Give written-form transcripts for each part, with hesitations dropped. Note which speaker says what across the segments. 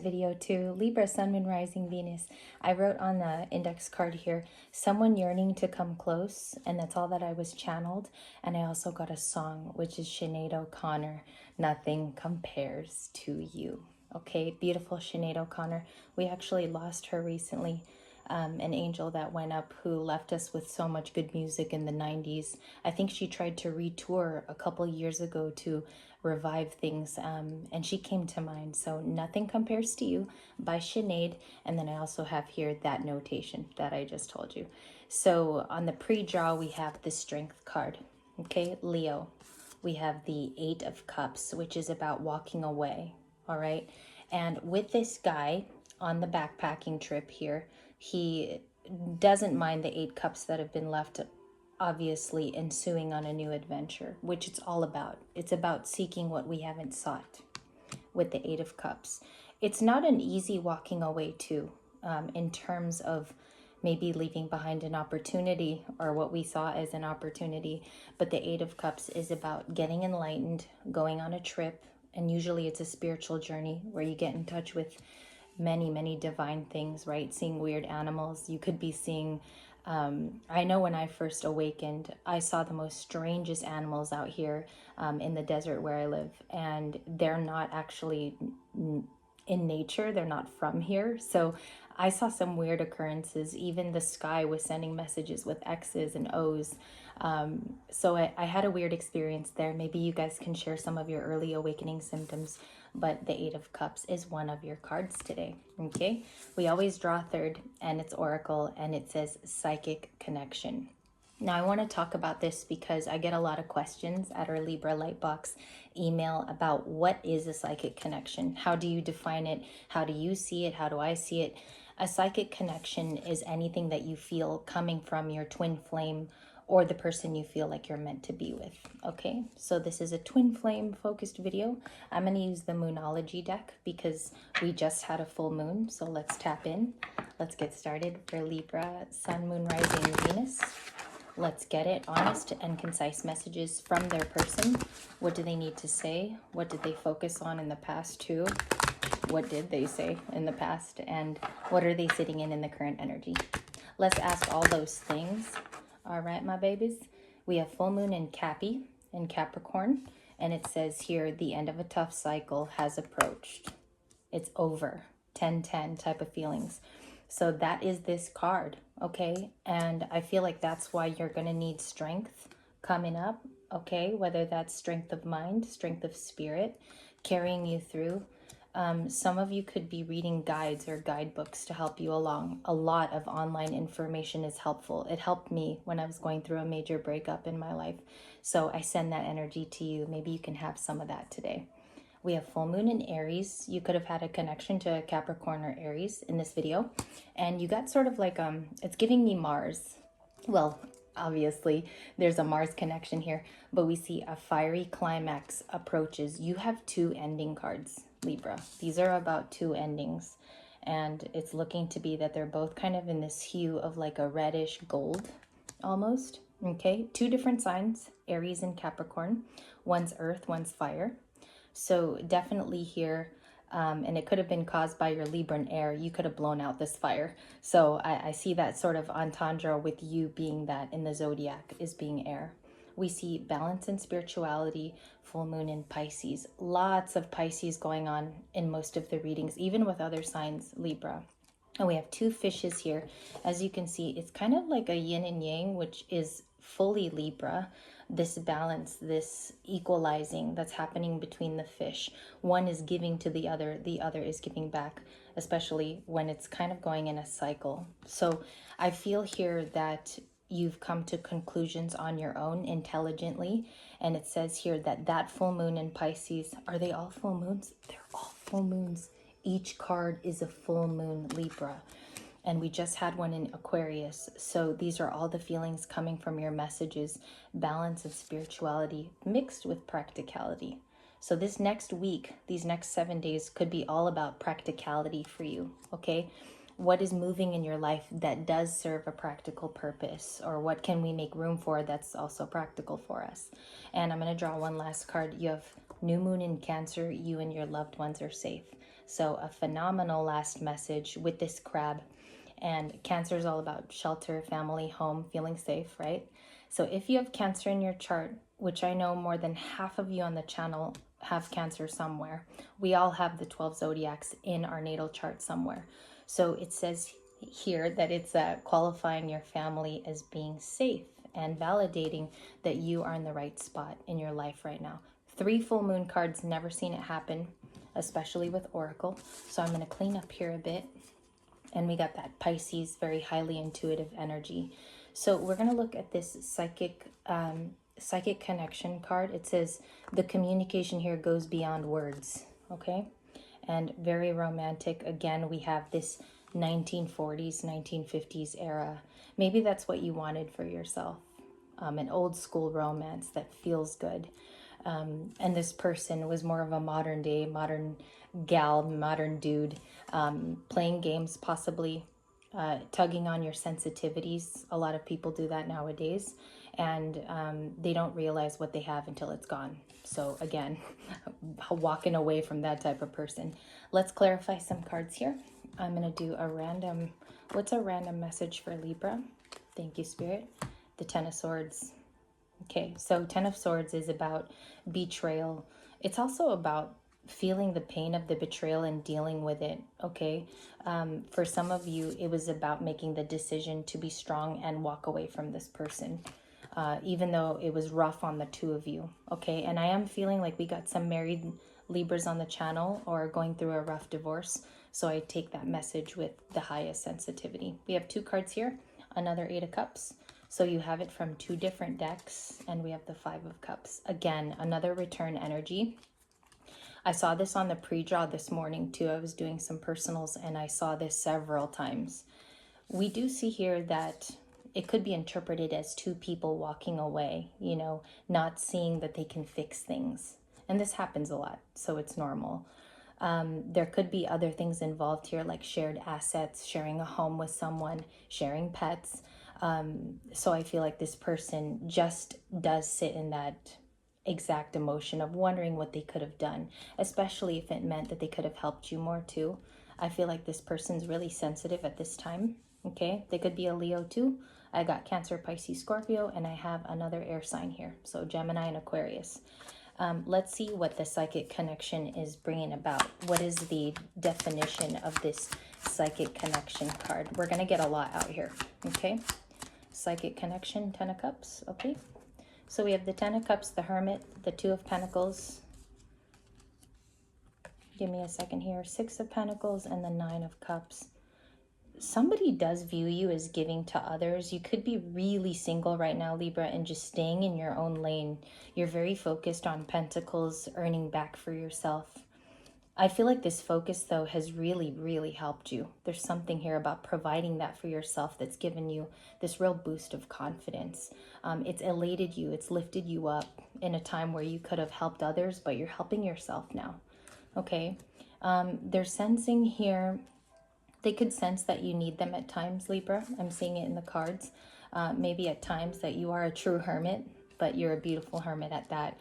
Speaker 1: Video 2, Libra, Sun, Moon, Rising, Venus. I wrote on the index card here, someone yearning to come close, and that's all that I was channeled. And I also got a song, which is Sinead O'Connor, Nothing Compares to You. Okay, beautiful Sinead O'Connor. We actually lost her recently. An angel that went up who left us with so much good music in the 90s. I think she tried to retour a couple years ago to revive things, and she came to mind. So Nothing Compares to You by Sinead. And then I also have here that notation that I just told you. So on the pre-draw, we have the Strength card. Okay, Leo. We have the Eight of Cups, which is about walking away. All right. And with this guy on the backpacking trip here, he doesn't mind the 8 cups that have been left, obviously ensuing on a new adventure, which it's all about. It's about seeking what we haven't sought with the 8 of Cups. It's not an easy walking away too, in terms of maybe leaving behind an opportunity or what we saw as an opportunity. But the 8 of Cups is about getting enlightened, going on a trip, and usually it's a spiritual journey where you get in touch with many divine things, right? Seeing weird animals. You could be seeing, I know when I first awakened, I saw the most strangest animals out here in the desert where I live, and they're not actually in nature. They're not from here. So I saw some weird occurrences. Even the sky was sending messages with X's and O's. So I had a weird experience there. Maybe you guys can share some of your early awakening symptoms, but the 8 of Cups is one of your cards today. Okay, we always draw third, and it's Oracle, and it says Psychic Connection. Now, I want to talk about this because I get a lot of questions at our Libra Lightbox email about what is a psychic connection? How do you define it? How do you see it? How do I see it? A psychic connection is anything that you feel coming from your twin flame or the person you feel like you're meant to be with. Okay, so this is a twin flame focused video. I'm going to use the Moonology deck because we just had a full moon. So let's tap in. Let's get started for Libra, Sun, Moon, Rising, Venus. Let's get it. Honest and concise messages from their person. What do they need to say? What did they focus on in the past too? What did they say in the past? And what are they sitting in the current energy? Let's ask all those things. All right, my babies. We have full moon in Capricorn. And it says here, the end of a tough cycle has approached. It's over. 10-10 type of feelings. So that is this card, okay? And I feel like that's why you're going to need strength coming up, okay? Whether that's strength of mind, strength of spirit, carrying you through. Some of you could be reading guides or guidebooks to help you along. A lot of online information is helpful. It helped me when I was going through a major breakup in my life. So I send that energy to you. Maybe you can have some of that today. We have full moon in Aries. You could have had a connection to Capricorn or Aries in this video. And you got sort of like, it's giving me Mars. Well, obviously there's a Mars connection here, but we see a fiery climax approaches. You have 2 ending cards, Libra. These are about 2 endings. And it's looking to be that they're both kind of in this hue of like a reddish gold almost. Okay, 2 different signs, Aries and Capricorn. One's earth, one's fire. So definitely here, and it could have been caused by your Libran air. You could have blown out this fire. So I see that sort of entendre with you being that in the zodiac is being air. We see balance and spirituality, full moon in Pisces. Lots of Pisces going on in most of the readings, even with other signs, Libra. And we have 2 fishes here. As you can see, it's kind of like a yin and yang, which is fully Libra. This balance, this equalizing that's happening between the fish. One is giving to the other is giving back, especially when it's kind of going in a cycle. So I feel here that you've come to conclusions on your own intelligently. And it says here that that full moon in Pisces, are they all full moons? They're all full moons. Each card is a full moon, Libra. And we just had one in Aquarius. So these are all the feelings coming from your messages, balance and spirituality mixed with practicality. So this next week, these next 7 days could be all about practicality for you, okay? What is moving in your life that does serve a practical purpose, or what can we make room for that's also practical for us? And I'm going to draw one last card. You have new moon in Cancer. You and your loved ones are safe. So a phenomenal last message with this crab. And Cancer is all about shelter, family, home, feeling safe, right? So if you have Cancer in your chart, which I know more than half of you on the channel have Cancer somewhere, we all have the 12 zodiacs in our natal chart somewhere. So it says here that it's qualifying your family as being safe and validating that you are in the right spot in your life right now. 3 full moon cards, never seen it happen, especially with Oracle. So I'm going to clean up here a bit. And we got that Pisces, very highly intuitive energy. So we're going to look at this psychic connection card. It says the communication here goes beyond words, okay? And very romantic. Again, we have this 1940s, 1950s era. Maybe that's what you wanted for yourself. An old school romance that feels good. And this person was more of a modern day, modern gal, modern dude, playing games, possibly tugging on your sensitivities. A lot of people do that nowadays, and they don't realize what they have until it's gone. So again, walking away from that type of person. Let's clarify some cards here. I'm going to do a random, what's a random message for Libra? Thank you, Spirit. The Ten of Swords. Okay, so Ten of Swords is about betrayal. It's also about feeling the pain of the betrayal and dealing with it, okay? For some of you, it was about making the decision to be strong and walk away from this person, even though it was rough on the two of you, okay? And I am feeling like we got some married Libras on the channel or going through a rough divorce, so I take that message with the highest sensitivity. We have 2 cards here, another 8 of Cups. So you have it from 2 different decks, and we have the 5 of Cups. Again, another return energy. I saw this on the pre-draw this morning too. I was doing some personals and I saw this several times. We do see here that it could be interpreted as 2 people walking away, you know, not seeing that they can fix things. And this happens a lot, so it's normal. There could be other things involved here, like shared assets, sharing a home with someone, sharing pets. So I feel like this person just does sit in that exact emotion of wondering what they could have done, especially if it meant that they could have helped you more too. I feel like this person's really sensitive at this time, okay? They could be a Leo too. I got Cancer, Pisces, Scorpio, and I have another air sign here, so Gemini and Aquarius. Let's see what the psychic connection is bringing about. What is the definition of this psychic connection card? We're going to get a lot out here, okay? Psychic connection, 10 of Cups, okay? So we have the 10 of Cups, the Hermit, the 2 of Pentacles. Give me a second here. 6 of Pentacles and the 9 of Cups. Somebody does view you as giving to others. You could be really single right now, Libra, and just staying in your own lane. You're very focused on Pentacles, earning back for yourself. I feel like this focus, though, has really, really helped you. There's something here about providing that for yourself that's given you this real boost of confidence. It's elated you. It's lifted you up in a time where you could have helped others, but you're helping yourself now, okay? They're sensing here. They could sense that you need them at times, Libra. I'm seeing it in the cards. Maybe at times that you are a true hermit, but you're a beautiful hermit at that.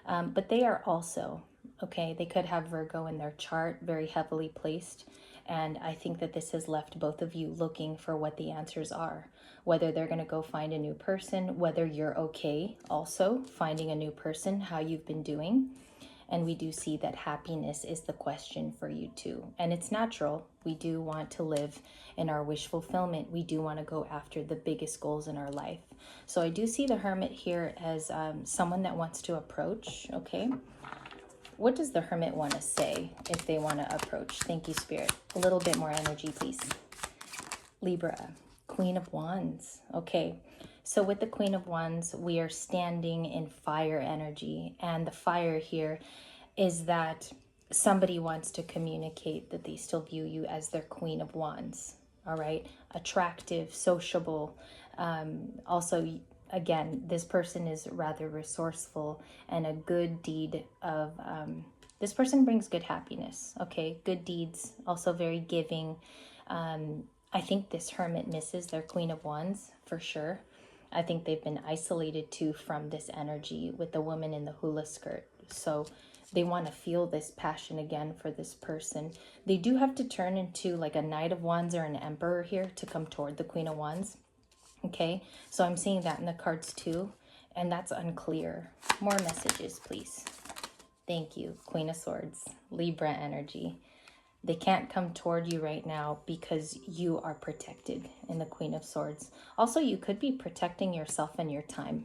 Speaker 1: But they are also, okay, they could have Virgo in their chart, very heavily placed. And I think that this has left both of you looking for what the answers are. Whether they're going to go find a new person, whether you're okay also finding a new person, how you've been doing. And we do see that happiness is the question for you too. And it's natural. We do want to live in our wish fulfillment. We do want to go after the biggest goals in our life. So I do see the Hermit here as someone that wants to approach, okay? What does the Hermit want to say if they want to approach? Thank you, Spirit. A little bit more energy, please. Libra, Queen of Wands, okay? So with the Queen of Wands, we are standing in fire energy. And the fire here is that somebody wants to communicate that they still view you as their Queen of Wands, all right? Attractive, sociable. Also, again, this person is rather resourceful and a good deed of... this person brings good happiness, okay? Good deeds, also very giving. I think this Hermit misses their Queen of Wands for sure. I think they've been isolated too from this energy with the woman in the hula skirt. So They want to feel this passion again for this person. They do have to turn into like a Knight of Wands or an Emperor here to come toward the Queen of Wands. Okay, so I'm seeing that in the cards too, and that's unclear. More messages, please. Thank you. Queen of Swords, Libra energy. They can't come toward you right now because you are protected in the Queen of Swords. Also, you could be protecting yourself and your time.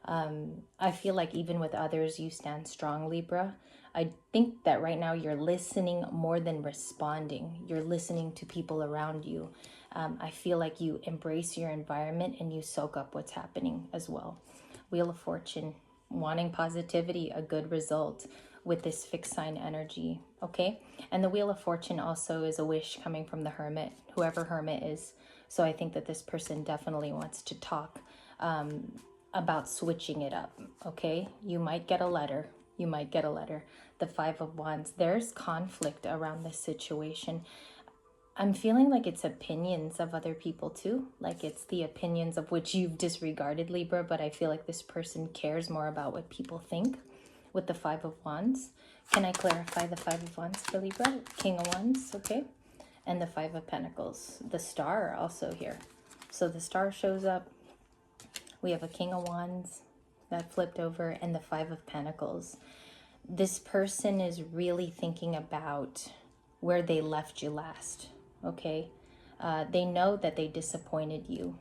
Speaker 1: I feel like even with others, you stand strong, Libra. I think that right now you're listening more than responding. You're listening to people around you. I feel like you embrace your environment and you soak up what's happening as well. Wheel of Fortune, wanting positivity, a good result with this fixed sign energy, okay? And the Wheel of Fortune also is a wish coming from the Hermit, whoever Hermit is. So I think that this person definitely wants to talk about switching it up, okay? You might get a letter. You might get a letter. The Five of Wands. There's conflict around this situation. I'm feeling like it's opinions of other people too. Like it's the opinions of which you've disregarded, Libra, but I feel like this person cares more about what people think with the Five of Wands. Can I clarify the Five of Wands for Libra? King of Wands, okay? And the Five of Pentacles. The Star also here. So the Star shows up. We have a King of Wands that flipped over and the Five of Pentacles. This person is really thinking about where they left you last, okay? They know that they disappointed you.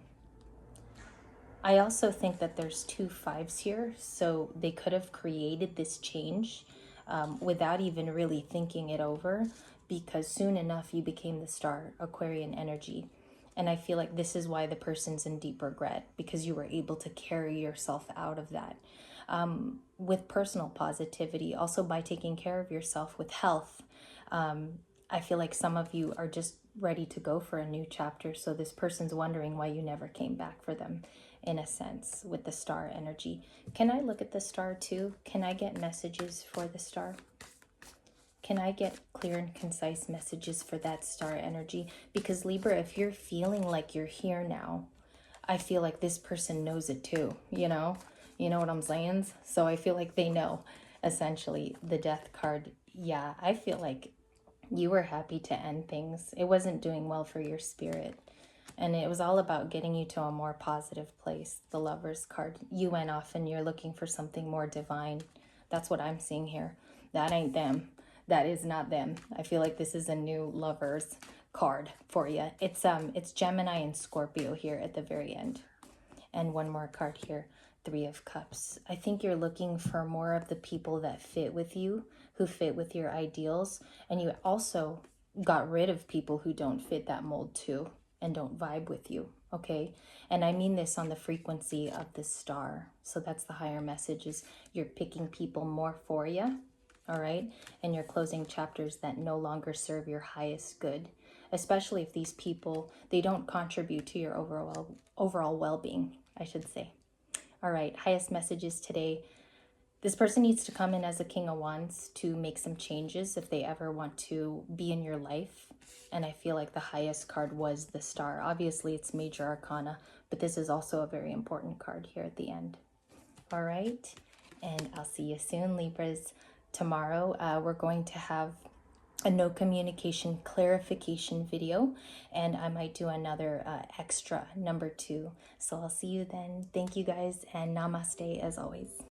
Speaker 1: I also think that there's two fives here, so they could have created this change without even really thinking it over, because soon enough you became the Star, Aquarian energy. And I feel like this is why the person's in deep regret, because you were able to carry yourself out of that. With personal positivity, also by taking care of yourself with health. I feel like some of you are just ready to go for a new chapter. So this person's wondering why you never came back for them, in a sense, with the Star energy. Can I look at the Star too? Can I get messages for the Star? Can I get clear and concise messages for that Star energy? Because Libra, if you're feeling like you're here now, I feel like this person knows it too, you know? You know what I'm saying? So I feel like they know, essentially. The Death card, yeah, I feel like you were happy to end things. It wasn't doing well for your spirit. And it was all about getting you to a more positive place. The Lovers card, you went off and you're looking for something more divine. That's what I'm seeing here. That ain't them. That is not them. I feel like this is a new Lovers card for you. It's Gemini and Scorpio here at the very end. And one more card here, Three of Cups. I think you're looking for more of the people that fit with you, who fit with your ideals. And you also got rid of people who don't fit that mold too and don't vibe with you, okay? And I mean this on the frequency of the Star. So that's the higher message, is you're picking people more for you, all right? And you're closing chapters that no longer serve your highest good, especially if these people, they don't contribute to your overall well-being, I should say. All right, highest messages today. This person needs to come in as a King of Wands to make some changes if they ever want to be in your life. And I feel like the highest card was the Star. Obviously, it's Major Arcana, but this is also a very important card here at the end. All right, and I'll see you soon, Libras. Tomorrow, we're going to have a no communication clarification video, and I might do another extra number 2. So I'll see you then. Thank you guys, and namaste as always.